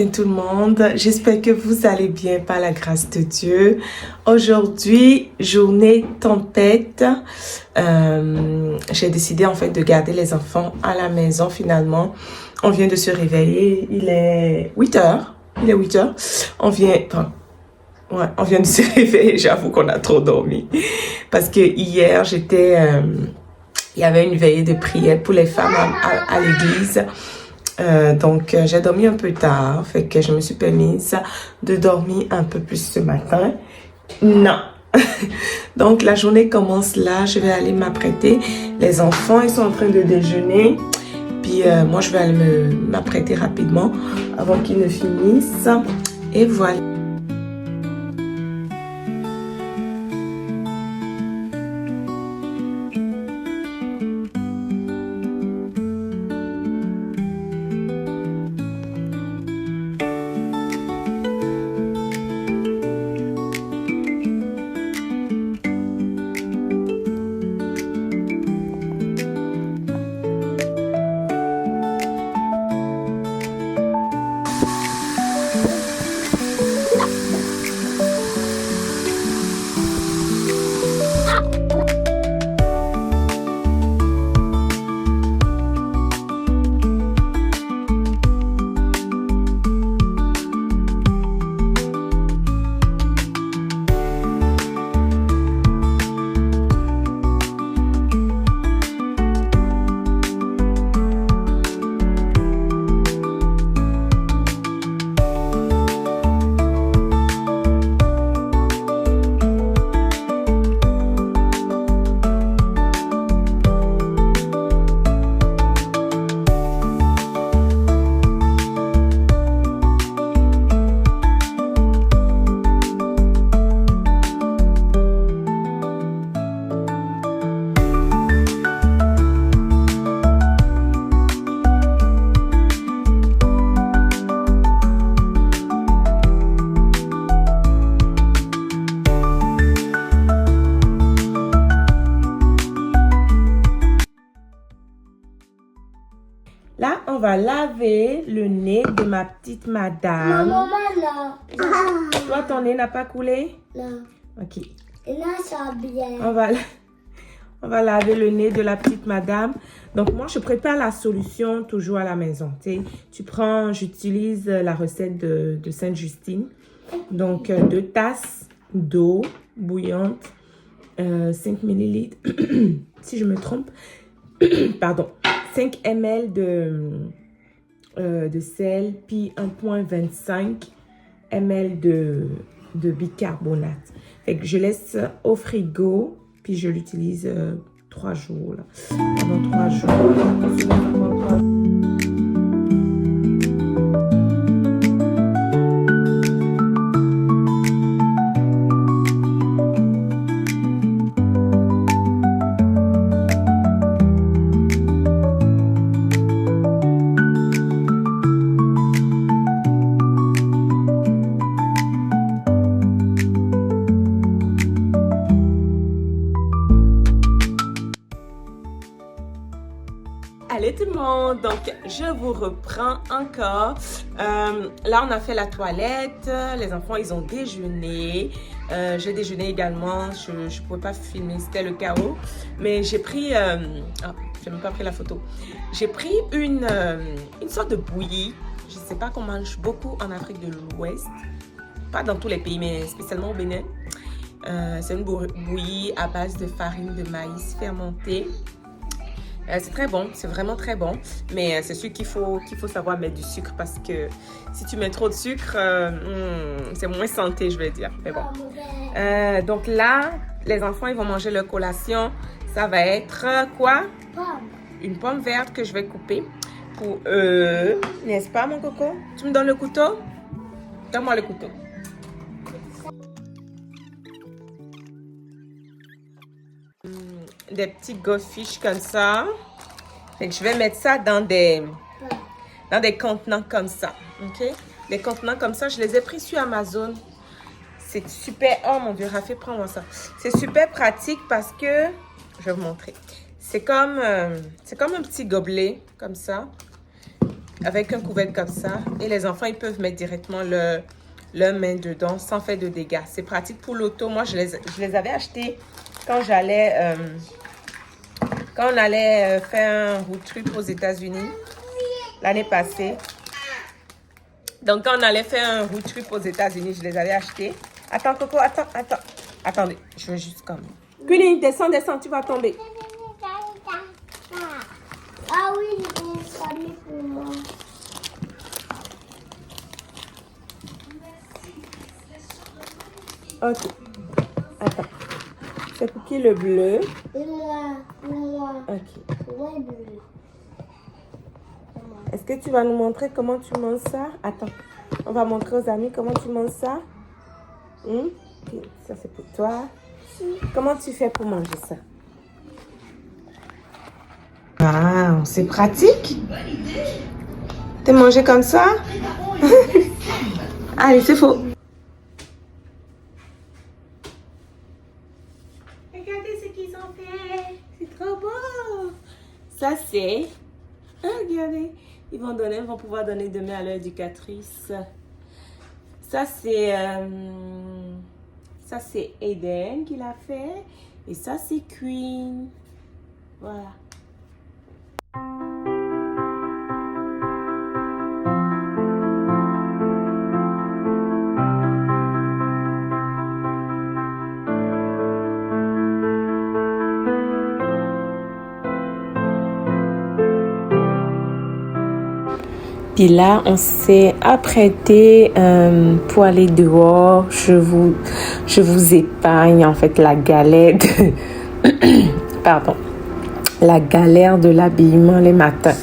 matin tout le monde, j'espère que vous allez bien par la grâce de Dieu. Aujourd'hui, journée tempête, j'ai décidé en fait de garder les enfants à la maison finalement. On vient de se réveiller, il est 8 heures, on vient de se réveiller, j'avoue qu'on a trop dormi. Parce que hier, il y avait une veillée de prière pour les femmes à l'église. Donc, j'ai dormi un peu tard, fait que je me suis permise de dormir un peu plus ce matin. Non. Donc, la journée commence là, je vais aller m'apprêter. Les enfants, ils sont en train de déjeuner. Puis, moi, je vais aller m'apprêter rapidement avant qu'ils ne finissent. Et voilà. Là, on va laver le nez de ma petite madame. Maman, là. Toi, ton nez n'a pas coulé? Non. Ok. Et là, ça bien. On va laver le nez de la petite madame. Donc, moi, je prépare la solution toujours à la maison. J'utilise la recette de Sainte-Justine. Donc, 2 tasses d'eau bouillante, 5 millilitres, si je me trompe. Pardon. 5 ml de sel, puis 1,25 ml de bicarbonate. Fait que je laisse au frigo, puis je l'utilise 3 jours. Là. Pendant 3 jours. Allez tout le monde, donc je vous reprends encore. Là on a fait la toilette, les enfants ils ont déjeuné, j'ai déjeuné également, je ne pouvais pas filmer, c'était le chaos. Mais j'ai pris, j'ai même pas pris la photo, j'ai pris une sorte de bouillie, je ne sais pas qu'on mange beaucoup en Afrique de l'Ouest, pas dans tous les pays mais spécialement au Bénin. C'est une bouillie à base de farine de maïs fermentée. C'est très bon, c'est vraiment très bon, mais c'est sûr qu'il faut savoir mettre du sucre parce que si tu mets trop de sucre, c'est moins santé, je vais dire. Mais bon. Donc là, les enfants, ils vont manger leur collation. Ça va être quoi? Pomme. Une pomme verte que je vais couper pour eux. N'est-ce pas, mon coco? Tu me donnes le couteau? Donne-moi le couteau. Des petits goldfish comme ça. Fait que je vais mettre ça dans des contenants comme ça. OK? Des contenants comme ça, je les ai pris sur Amazon. C'est super. Oh mon Dieu, Rafi, prends-moi ça. C'est super pratique parce que je vais vous montrer. C'est comme un petit gobelet, comme ça. avec un couvercle comme ça. Et les enfants, ils peuvent mettre directement leur main dedans sans faire de dégâts. C'est pratique pour l'auto. Moi, je les avais achetés quand j'allais... quand on allait faire un road trip aux États-Unis l'année passée. Donc, quand on allait faire un road trip aux États-Unis, je les avais achetés. Attends, Coco, attends. Attendez, je veux juste comme... Queenie, descends, tu vas tomber. Ah oui, je vais pour moi. Ok. Attends. C'est pour qui le bleu? Et moi. Ok. Moi, le bleu. Est-ce que tu vas nous montrer comment tu manges ça? Attends. On va montrer aux amis comment tu manges ça. Puis, ça, c'est pour toi. Comment tu fais pour manger ça? Ah, c'est pratique. T'es mangé comme ça? Allez, c'est faux. Regardez ce qu'ils ont fait. C'est trop beau. Ça, c'est... Ah, regardez. Ils vont pouvoir donner demain à leur éducatrice. Ça, c'est Eden qui l'a fait. Et ça, c'est Queen. Voilà. Puis là, on s'est apprêté pour aller dehors. Je vous épargne en fait la galère la galère de l'habillement les matins.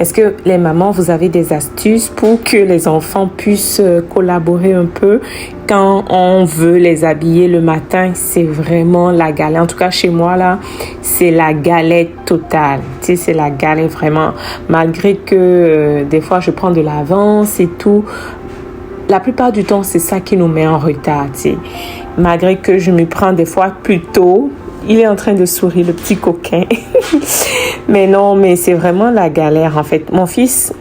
Est-ce que les mamans, vous avez des astuces pour que les enfants puissent collaborer un peu quand on veut les habiller le matin? C'est vraiment la galère. En tout cas, chez moi, là, c'est la galère totale. Tu sais, c'est la galère vraiment. Malgré que des fois, je prends de l'avance et tout. La plupart du temps, c'est ça qui nous met en retard, tu sais. Malgré que je me prends des fois plus tôt. Il est en train de sourire, le petit coquin. Mais non, mais c'est vraiment la galère, en fait. Mon fils,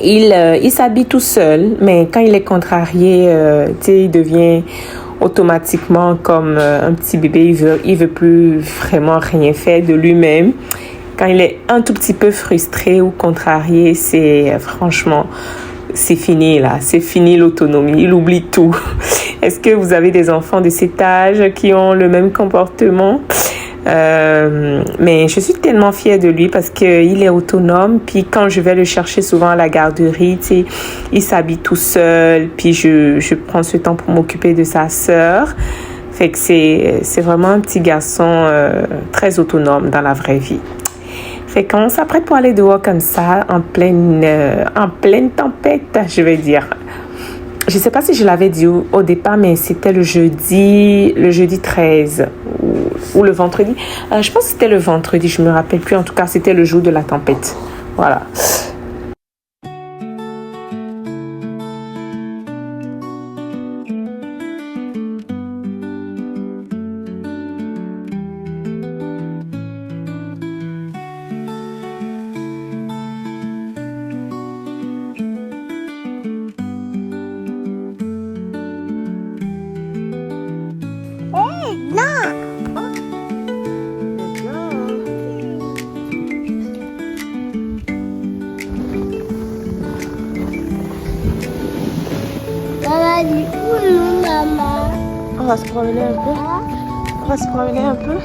il s'habille tout seul, mais quand il est contrarié, tu sais, il devient automatiquement comme un petit bébé. Il veut plus vraiment rien faire de lui-même. Quand il est un tout petit peu frustré ou contrarié, c'est franchement... C'est fini là, c'est fini l'autonomie, il oublie tout. Est-ce que vous avez des enfants de cet âge qui ont le même comportement? Mais je suis tellement fière de lui parce qu'il est autonome. Puis quand je vais le chercher souvent à la garderie, tu sais, il s'habille tout seul. Puis je prends ce temps pour m'occuper de sa sœur. Fait que c'est vraiment un petit garçon très autonome dans la vraie vie. Fait qu'on s'apprête pour aller dehors comme ça, en pleine tempête, je vais dire. Je ne sais pas si je l'avais dit au départ, mais c'était le jeudi 13 ou le vendredi. Je pense que c'était le vendredi, je ne me rappelle plus. En tout cas, c'était le jour de la tempête. Voilà. Maman. On va se promener un peu. On va se promener un peu.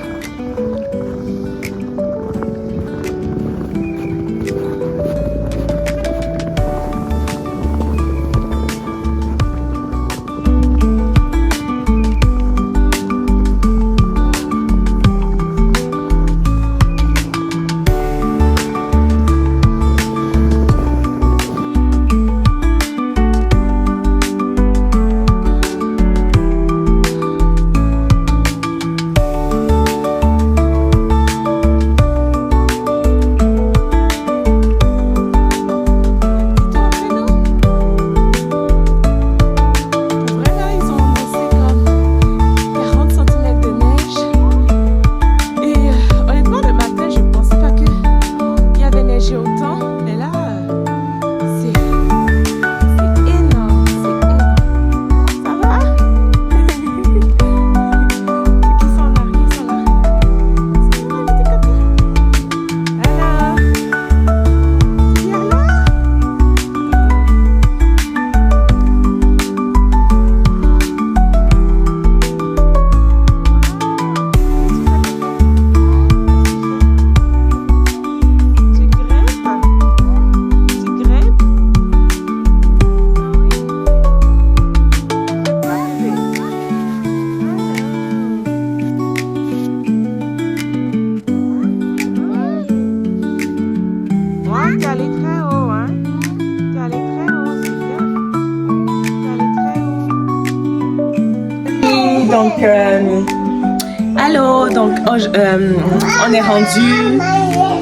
allô, donc on est rendu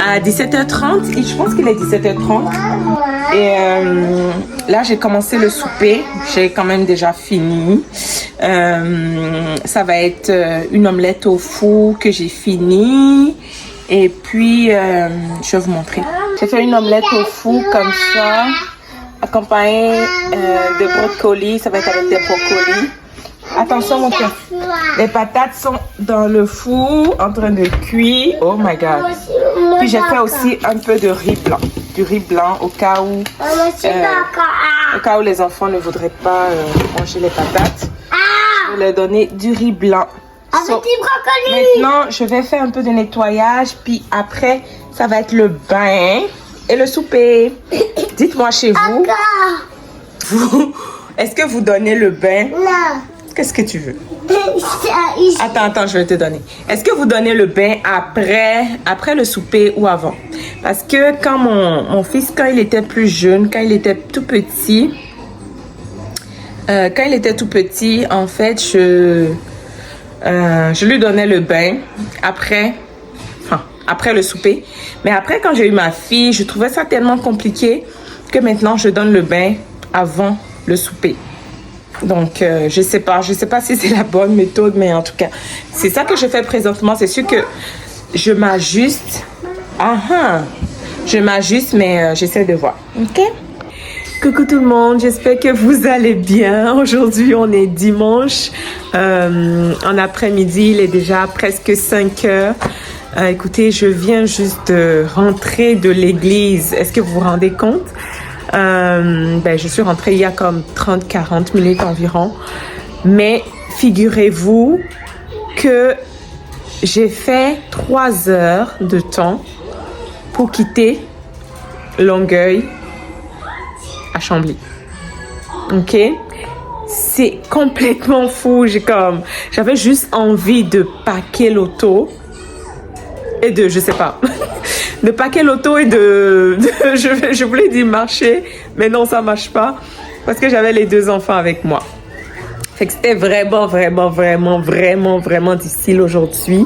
à 17h30 et je pense qu'il est 17h30 et là j'ai commencé le souper, j'ai quand même déjà fini. Ça va être une omelette au four que j'ai fini et puis je vais vous montrer. J'ai fait une omelette au four comme ça, accompagnée de brocolis, ça va être avec des brocolis. Attention mon cœur, les patates sont dans le four en train de cuire. Oh my god. Puis j'ai fait aussi un peu de riz blanc, du riz blanc au cas où les enfants ne voudraient pas manger les patates. Je vais leur donner du riz blanc. So, maintenant je vais faire un peu de nettoyage, puis après ça va être le bain et le souper. Dites-moi chez vous, est-ce que vous donnez le bain? Non. Qu'est-ce que tu veux? Attends, je vais te donner. Est-ce que vous donnez le bain après le souper ou avant? Parce que quand mon fils, quand il était plus jeune, quand il était tout petit, en fait, je lui donnais le bain après le souper. Mais après, quand j'ai eu ma fille, je trouvais ça tellement compliqué que maintenant, je donne le bain avant le souper. Donc, je sais pas si c'est la bonne méthode, mais en tout cas, c'est ça que je fais présentement. C'est sûr que je m'ajuste. Je m'ajuste, mais j'essaie de voir. OK? Coucou tout le monde, j'espère que vous allez bien. Aujourd'hui, on est dimanche. En après-midi, il est déjà presque 5 heures. Écoutez, je viens juste de rentrer de l'église. Est-ce que vous vous rendez compte? Je suis rentrée il y a comme 30-40 minutes environ. Mais figurez-vous que j'ai fait 3 heures de temps pour quitter Longueuil à Chambly. OK? C'est complètement fou. J'avais juste envie de packer l'auto et de packer l'auto et je voulais dire marcher, mais non, ça marche pas parce que j'avais les 2 enfants avec moi. Fait que c'était vraiment difficile aujourd'hui.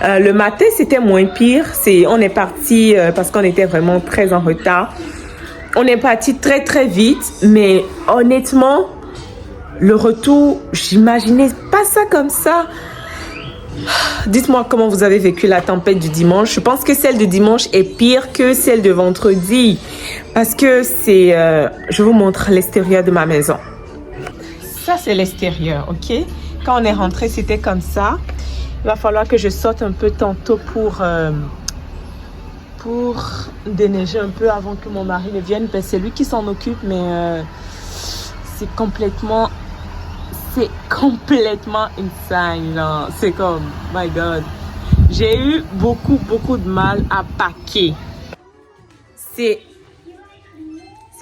Le matin, c'était moins pire. On est parti parce qu'on était vraiment très en retard. On est parti très très vite, mais honnêtement, le retour, j'imaginais pas ça comme ça. Dites-moi comment vous avez vécu la tempête du dimanche. Je pense que celle de dimanche est pire que celle de vendredi. Parce que je vous montre l'extérieur de ma maison. Ça, c'est l'extérieur, OK? Quand on est rentré, c'était comme ça. Il va falloir que je sorte un peu tantôt pour déneiger un peu avant que mon mari ne vienne. Ben, c'est lui qui s'en occupe, mais c'est complètement insane, là. C'est comme, my God. J'ai eu beaucoup de mal à packer. C'est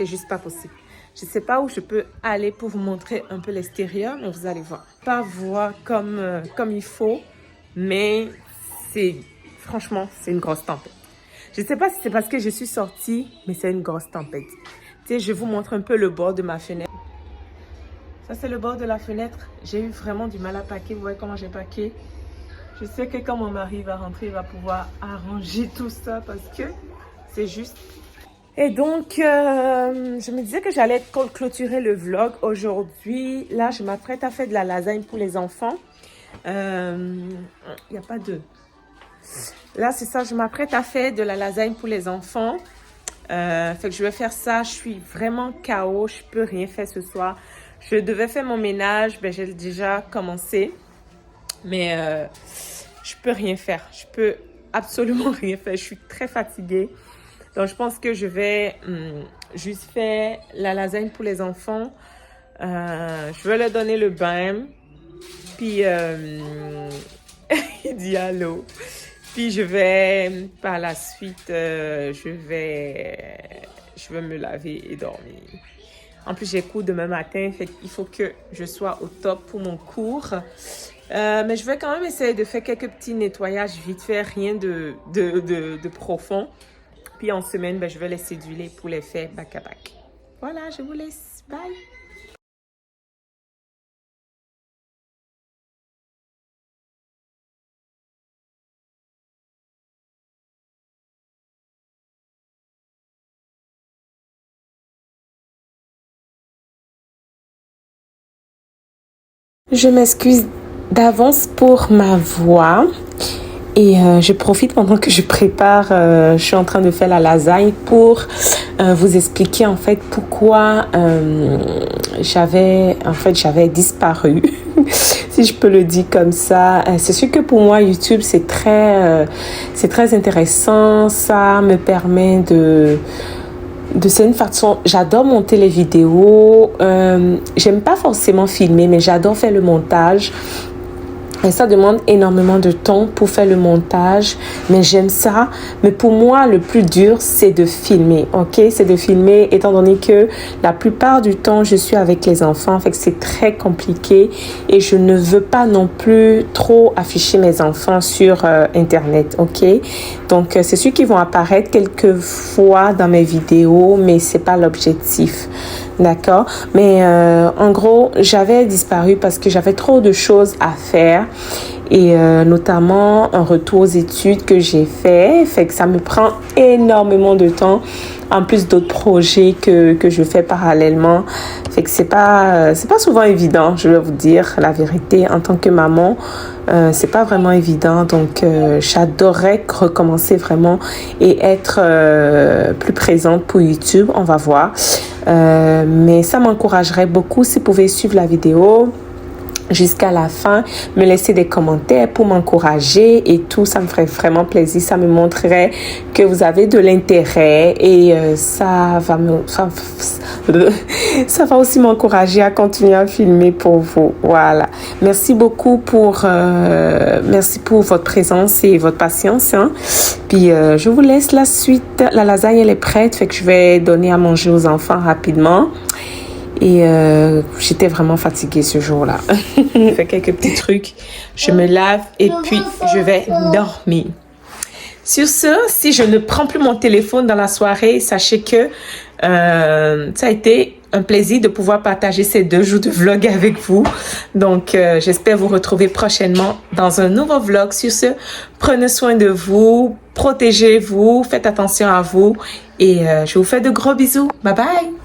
juste pas possible. Je sais pas où je peux aller pour vous montrer un peu l'extérieur, mais vous allez voir. Pas voir comme il faut, mais franchement, c'est une grosse tempête. Je sais pas si c'est parce que je suis sortie, mais c'est une grosse tempête. Tu sais, je vous montre un peu le bord de ma fenêtre. Ça, c'est le bord de la fenêtre. J'ai eu vraiment du mal à packer. Vous voyez comment j'ai packé? Je sais que quand mon mari va rentrer, il va pouvoir arranger tout ça parce que c'est juste. Et donc, je me disais que j'allais clôturer le vlog aujourd'hui. Là, je m'apprête à faire de la lasagne pour les enfants. Il n'y a pas de... Là, c'est ça, je m'apprête à faire de la lasagne pour les enfants. Fait que je vais faire ça. Je suis vraiment KO. Je peux rien faire ce soir. Je devais faire mon ménage. Ben, j'ai déjà commencé. Mais je peux rien faire. Je peux absolument rien faire. Je suis très fatiguée. Donc, je pense que je vais juste faire la lasagne pour les enfants. Je vais leur donner le bain. Puis, il dit allô. Puis, je vais, par la suite, je vais me laver et dormir. En plus, j'ai cours demain matin. Fait qu'il faut que je sois au top pour mon cours. Mais je vais quand même essayer de faire quelques petits nettoyages vite fait. Rien de profond. Puis en semaine, je vais les céduler pour les faire back à back. Voilà, je vous laisse. Bye! Je m'excuse d'avance pour ma voix et je profite pendant que je prépare, je suis en train de faire la lasagne pour vous expliquer en fait pourquoi j'avais disparu, si je peux le dire comme ça. C'est sûr que pour moi YouTube c'est très intéressant, ça me permet de certaine façon, j'adore monter les vidéos. J'aime pas forcément filmer, mais j'adore faire le montage. Et ça demande énormément de temps pour faire le montage, mais j'aime ça. Mais pour moi, le plus dur, c'est de filmer, ok? C'est de filmer, étant donné que la plupart du temps, je suis avec les enfants, fait que c'est très compliqué et je ne veux pas non plus trop afficher mes enfants sur Internet, ok? Donc, c'est sûr qu'ils vont apparaître quelques fois dans mes vidéos, mais c'est pas l'objectif. D'accord, mais en gros, j'avais disparu parce que j'avais trop de choses à faire et notamment un retour aux études que j'ai fait que ça me prend énormément de temps, en plus d'autres projets que je fais parallèlement. Fait que c'est pas souvent évident, je vais vous dire la vérité. En tant que maman, c'est pas vraiment évident. Donc, j'adorerais recommencer vraiment et être plus présente pour YouTube. On va voir. Mais ça m'encouragerait beaucoup si vous pouvez suivre la vidéo jusqu'à la fin, me laisser des commentaires pour m'encourager et tout, ça me ferait vraiment plaisir, ça me montrerait que vous avez de l'intérêt et ça va aussi m'encourager à continuer à filmer pour vous. Voilà. Merci beaucoup merci pour votre présence et votre patience, hein. Puis je vous laisse la suite. La lasagne elle est prête, fait que je vais donner à manger aux enfants rapidement. Et j'étais vraiment fatiguée ce jour-là. Je fais quelques petits trucs. Je me lave et puis je vais dormir. Sur ce, si je ne prends plus mon téléphone dans la soirée, sachez que ça a été un plaisir de pouvoir partager ces 2 jours de vlog avec vous. Donc, j'espère vous retrouver prochainement dans un nouveau vlog. Sur ce, prenez soin de vous, protégez-vous, faites attention à vous et je vous fais de gros bisous. Bye bye!